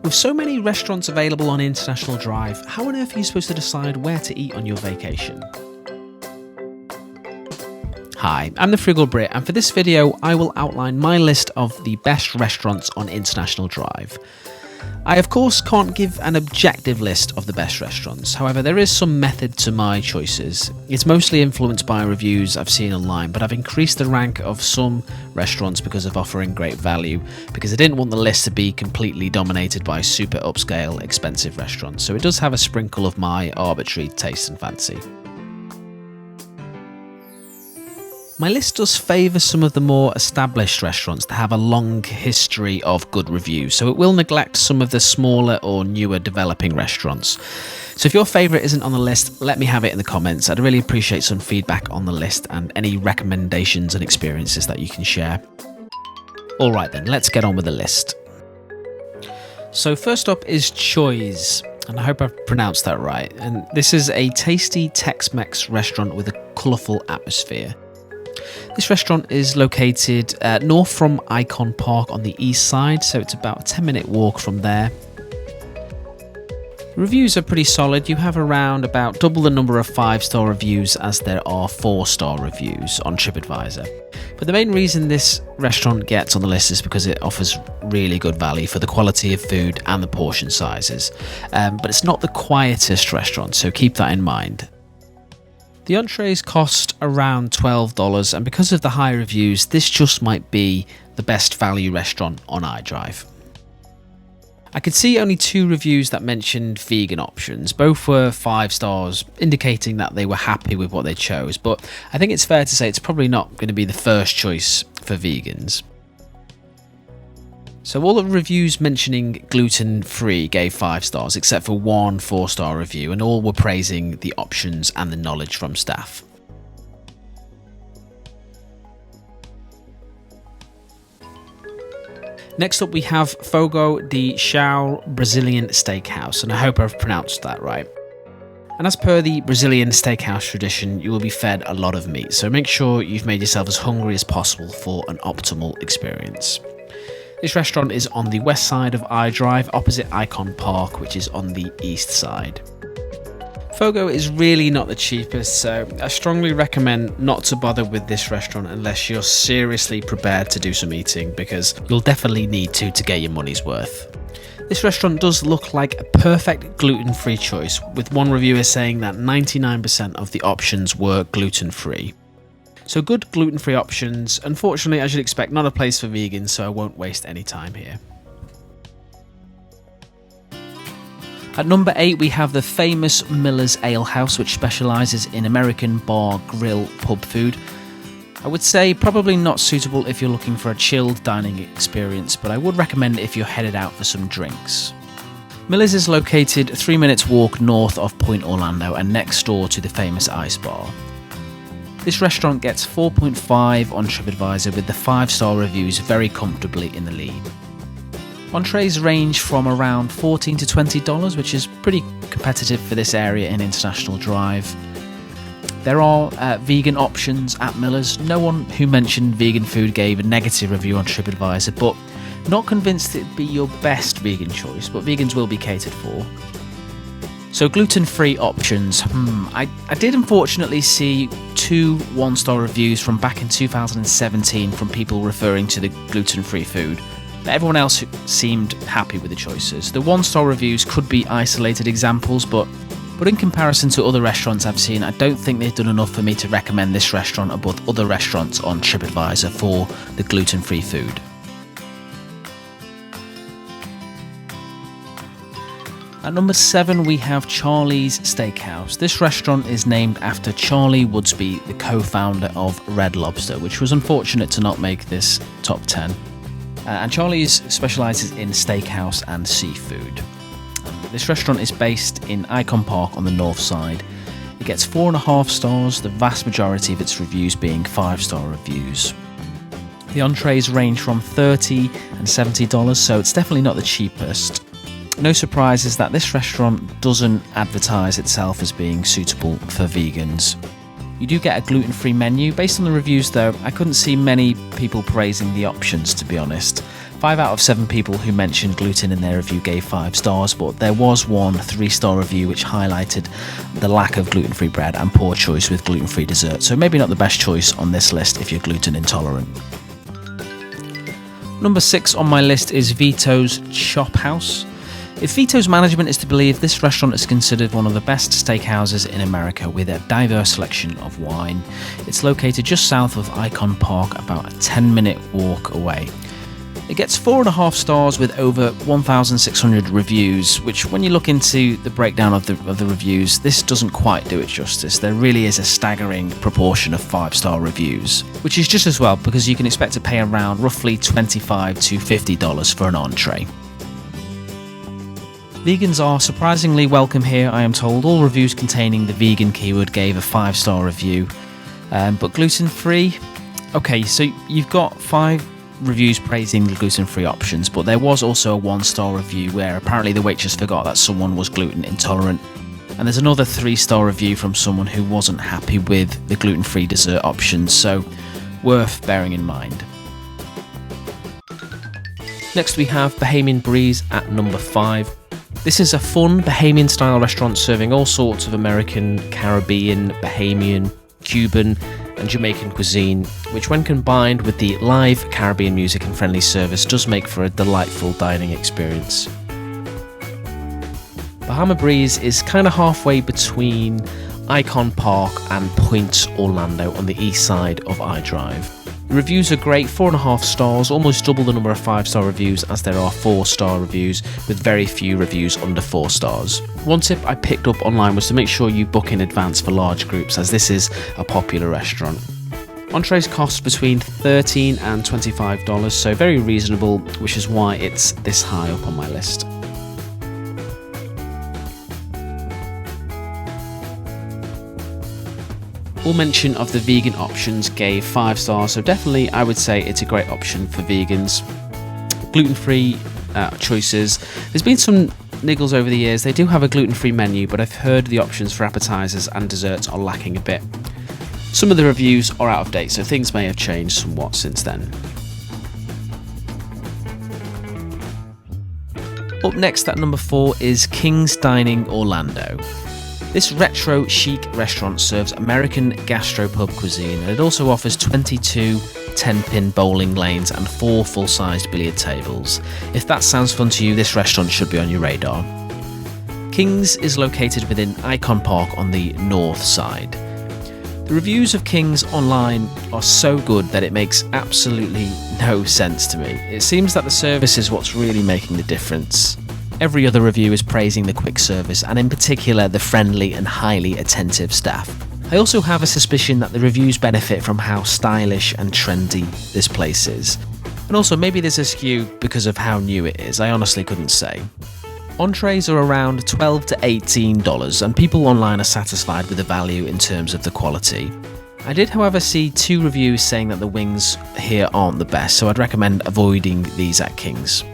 With so many restaurants available on International Drive, how on earth are you supposed to decide where to eat on your vacation? Hi, I'm the Frugal Brit, and for this video I will outline my list of the best restaurants on International Drive. I of course can't give an objective list of the best restaurants, however there is some method to my choices. It's mostly influenced by reviews I've seen online, but I've increased the rank of some restaurants because of offering great value, because I didn't want the list to be completely dominated by super upscale, expensive restaurants, so it does have a sprinkle of my arbitrary taste and fancy. My list does favour some of the more established restaurants that have a long history of good reviews, so it will neglect some of the smaller or newer developing restaurants. So if your favourite isn't on the list, let me have it in the comments. I'd really appreciate some feedback on the list and any recommendations and experiences that you can share. Alright then, let's get on with the list. So first up is Chuy's, and I hope I've pronounced that right. And this is a tasty Tex-Mex restaurant with a colourful atmosphere. This restaurant is located north from Icon Park on the east side, so it's about a 10-minute walk from there. Reviews are pretty solid. You have around about double the number of 5-star reviews as there are 4-star reviews on TripAdvisor. But the main reason this restaurant gets on the list is because it offers really good value for the quality of food and the portion sizes. But it's not the quietest restaurant, so keep that in mind. The entrees cost around $12, and because of the high reviews, this just might be the best value restaurant on iDrive. I could see only 2 reviews that mentioned vegan options. Both were 5 stars, indicating that they were happy with what they chose, but I think it's fair to say it's probably not going to be the first choice for vegans. So all the reviews mentioning gluten-free gave 5 stars, except for one 4-star review, and all were praising the options and the knowledge from staff. Next up we have Fogo de Chao Brazilian Steakhouse, and I hope I've pronounced that right. And as per the Brazilian steakhouse tradition, you will be fed a lot of meat, so make sure you've made yourself as hungry as possible for an optimal experience. This restaurant is on the west side of iDrive, opposite Icon Park, which is on the east side. Fogo is really not the cheapest, so I strongly recommend not to bother with this restaurant unless you're seriously prepared to do some eating, because you'll definitely need to get your money's worth. This restaurant does look like a perfect gluten-free choice, with one reviewer saying that 99% of the options were gluten-free. So good gluten-free options. Unfortunately, as you'd expect, not a place for vegans, so I won't waste any time here. At number 8 we have the famous Miller's Ale House, which specialises in American bar, grill, pub food. I would say probably not suitable if you're looking for a chilled dining experience, but I would recommend it if you're headed out for some drinks. Miller's is located 3 minutes walk north of Point Orlando and next door to the famous ice bar. This restaurant gets 4.5 on TripAdvisor, with the 5-star reviews very comfortably in the lead. Entrees range from around $14 to $20, which is pretty competitive for this area in International Drive. There are vegan options at Miller's. No one who mentioned vegan food gave a negative review on TripAdvisor, but not convinced it'd be your best vegan choice, but vegans will be catered for. So gluten-free options, I did unfortunately see 2 1-star reviews from back in 2017 from people referring to the gluten-free food. But everyone else seemed happy with the choices. The 1-star reviews could be isolated examples, but in comparison to other restaurants I've seen, I don't think they've done enough for me to recommend this restaurant above other restaurants on TripAdvisor for the gluten-free food. At number 7 we have Charley's Steakhouse. This restaurant is named after Charley Woodsby, the co-founder of Red Lobster, which was unfortunate to not make this top 10. And Charley's specialises in steakhouse and seafood. This restaurant is based in Icon Park on the north side. It gets 4.5 stars, the vast majority of its reviews being 5-star reviews. The entrees range from $30 and $70, so it's definitely not the cheapest. No surprises that this restaurant doesn't advertise itself as being suitable for vegans. You do get a gluten-free menu. Based on the reviews though, I couldn't see many people praising the options, to be honest. 5 out of 7 people who mentioned gluten in their review gave 5 stars, but there was one 3-star review which highlighted the lack of gluten-free bread and poor choice with gluten-free dessert, so maybe not the best choice on this list if you're gluten intolerant. Number 6 on my list is Vito's Chop House. If Vito's management is to believe, this restaurant is considered one of the best steakhouses in America with a diverse selection of wine. It's located just south of Icon Park, about a 10-minute walk away. It gets 4.5 stars with over 1,600 reviews, which when you look into the breakdown of the reviews, this doesn't quite do it justice. There really is a staggering proportion of 5-star reviews, which is just as well because you can expect to pay around roughly $25 to $50 for an entree. Vegans are surprisingly welcome here, I am told. All reviews containing the vegan keyword gave a 5-star review, but gluten-free? Okay, so you've got 5 reviews praising the gluten-free options, but there was also a 1-star review where apparently the waitress forgot that someone was gluten intolerant, and there's another 3-star review from someone who wasn't happy with the gluten-free dessert options, so worth bearing in mind. Next we have Bahamian Breeze at number 5. This is a fun Bahamian style restaurant serving all sorts of American, Caribbean, Bahamian, Cuban and Jamaican cuisine, which when combined with the live Caribbean music and friendly service does make for a delightful dining experience. Bahama Breeze is kind of halfway between Icon Park and Point Orlando on the east side of iDrive. The reviews are great, 4.5 stars, almost double the number of 5-star reviews as there are 4-star reviews, with very few reviews under 4 stars. One tip I picked up online was to make sure you book in advance for large groups, as this is a popular restaurant. Entrees cost between $13 and $25, so very reasonable, which is why it's this high up on my list. All mention of the vegan options gave 5 stars, so definitely I would say it's a great option for vegans. Gluten-free choices. There's been some niggles over the years. They do have a gluten-free menu, but I've heard the options for appetizers and desserts are lacking a bit. Some of the reviews are out of date, so things may have changed somewhat since then. Up next at number 4 is King's Dining Orlando. This retro chic restaurant serves American gastropub cuisine, and it also offers 22 10-pin bowling lanes and 4 full-sized billiard tables. If that sounds fun to you, this restaurant should be on your radar. King's is located within Icon Park on the north side. The reviews of King's online are so good that it makes absolutely no sense to me. It seems that the service is what's really making the difference. Every other review is praising the quick service, and in particular the friendly and highly attentive staff. I also have a suspicion that the reviews benefit from how stylish and trendy this place is. And also maybe there's a skew because of how new it is, I honestly couldn't say. Entrees are around $12 to $18, and people online are satisfied with the value in terms of the quality. I did, however, see 2 reviews saying that the wings here aren't the best, so I'd recommend avoiding these at King's.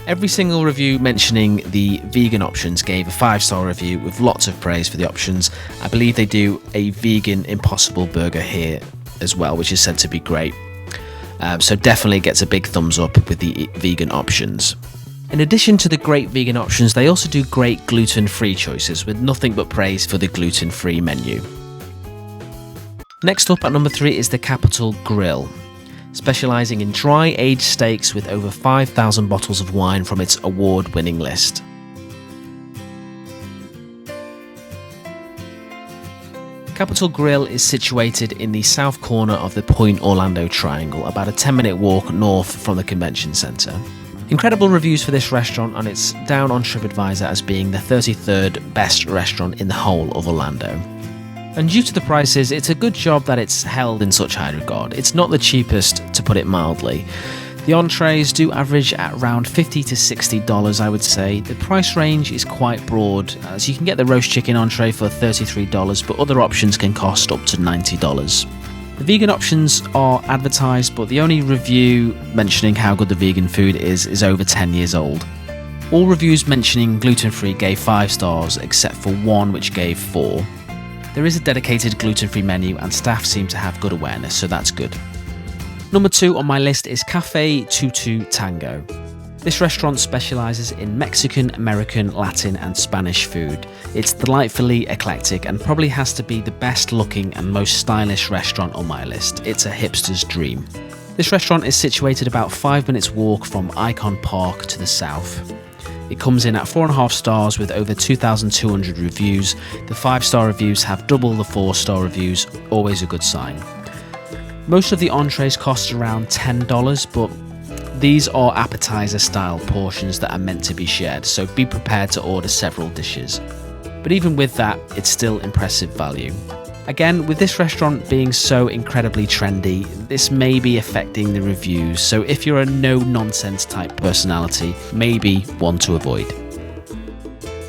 Every single review mentioning the vegan options gave a 5-star review with lots of praise for the options. I believe they do a vegan Impossible burger here as well, which is said to be great. So definitely gets a big thumbs up with the vegan options. In addition to the great vegan options, they also do great gluten-free choices with nothing but praise for the gluten-free menu. Next up at number 3 is the Capital Grille, specialising in dry-aged steaks with over 5,000 bottles of wine from its award-winning list. Capital Grille is situated in the south corner of the Point Orlando Triangle, about a 10-minute walk north from the convention centre. Incredible reviews for this restaurant, and it's down on TripAdvisor as being the 33rd best restaurant in the whole of Orlando. And due to the prices, it's a good job that it's held in such high regard. It's not the cheapest, to put it mildly. The entrees do average at around $50 to $60, I would say. The price range is quite broad, as you can get the roast chicken entree for $33, but other options can cost up to $90. The vegan options are advertised, but the only review mentioning how good the vegan food is over 10 years old. All reviews mentioning gluten-free gave 5 stars, except for one which gave 4. There is a dedicated gluten-free menu and staff seem to have good awareness, so that's good. Number 2 on my list is Café Tu Tu Tango. This restaurant specialises in Mexican, American, Latin and Spanish food. It's delightfully eclectic and probably has to be the best looking and most stylish restaurant on my list. It's a hipster's dream. This restaurant is situated about 5 minutes walk from Icon Park to the south. It comes in at 4.5 stars with over 2,200 reviews. The 5-star reviews have double the 4-star reviews, always a good sign. Most of the entrees cost around $10, but these are appetizer style portions that are meant to be shared, so be prepared to order several dishes. But even with that, it's still impressive value. Again, with this restaurant being so incredibly trendy, this may be affecting the reviews, so if you're a no-nonsense type personality, maybe one to avoid.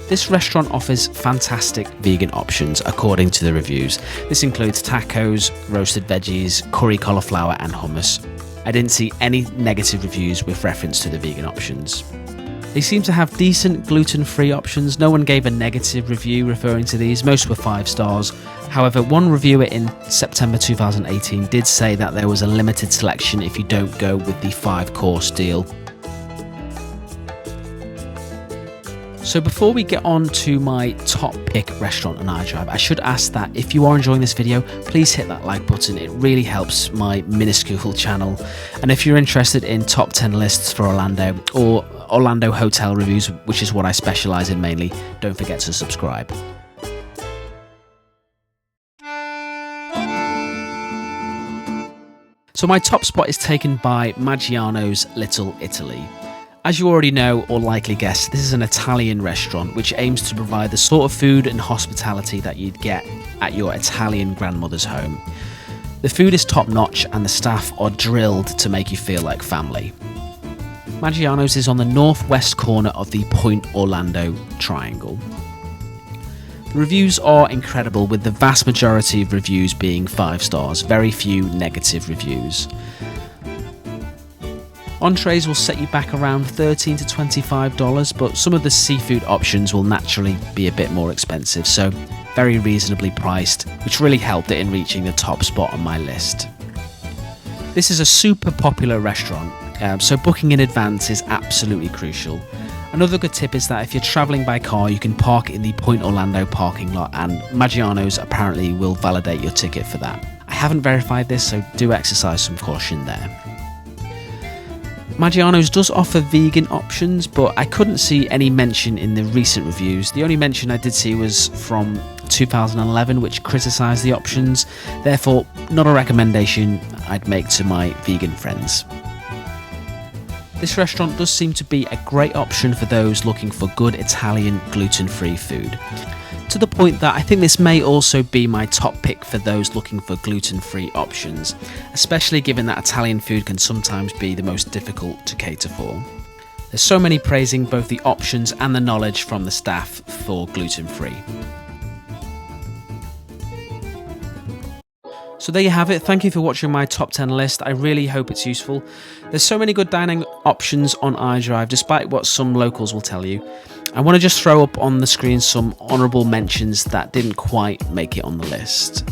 This restaurant offers fantastic vegan options according to the reviews. This includes tacos, roasted veggies, curry cauliflower and hummus. I didn't see any negative reviews with reference to the vegan options. They seem to have decent gluten-free options. No one gave a negative review referring to these, most were 5 stars. However, one reviewer in September 2018 did say that there was a limited selection if you don't go with the 5-course deal. So before we get on to my top pick restaurant on iDrive, I should ask that if you are enjoying this video, please hit that like button. It really helps my minuscule channel. And if you're interested in top 10 lists for Orlando or Orlando hotel reviews, which is what I specialize in mainly, don't forget to subscribe. So my top spot is taken by Maggiano's Little Italy. As you already know or likely guessed, this is an Italian restaurant which aims to provide the sort of food and hospitality that you'd get at your Italian grandmother's home. The food is top notch and the staff are drilled to make you feel like family. Maggiano's is on the northwest corner of the Point Orlando triangle. The reviews are incredible, with the vast majority of reviews being 5 stars, very few negative reviews. Entrees will set you back around $13 to $25, but some of the seafood options will naturally be a bit more expensive, so very reasonably priced, which really helped it in reaching the top spot on my list. This is a super popular restaurant, so booking in advance is absolutely crucial. Another good tip is that if you're travelling by car, you can park in the Point Orlando parking lot, and Maggiano's apparently will validate your ticket for that. I haven't verified this, so do exercise some caution there. Maggiano's does offer vegan options, but I couldn't see any mention in the recent reviews. The only mention I did see was from 2011, which criticised the options, therefore not a recommendation I'd make to my vegan friends. This restaurant does seem to be a great option for those looking for good Italian gluten-free food. To the point that I think this may also be my top pick for those looking for gluten-free options, especially given that Italian food can sometimes be the most difficult to cater for. There's so many praising both the options and the knowledge from the staff for gluten-free. So there you have it. Thank you for watching my top 10 list. I really hope it's useful. There's so many good dining options on iDrive, despite what some locals will tell you. I want to just throw up on the screen some honourable mentions that didn't quite make it on the list.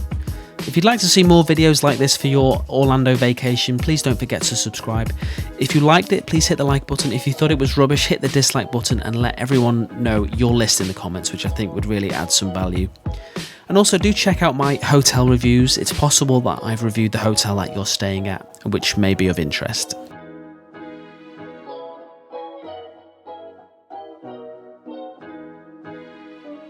If you'd like to see more videos like this for your Orlando vacation, please don't forget to subscribe. If you liked it, please hit the like button. If you thought it was rubbish, hit the dislike button and let everyone know your list in the comments, which I think would really add some value. And also do check out my hotel reviews. It's possible that I've reviewed the hotel that you're staying at, which may be of interest.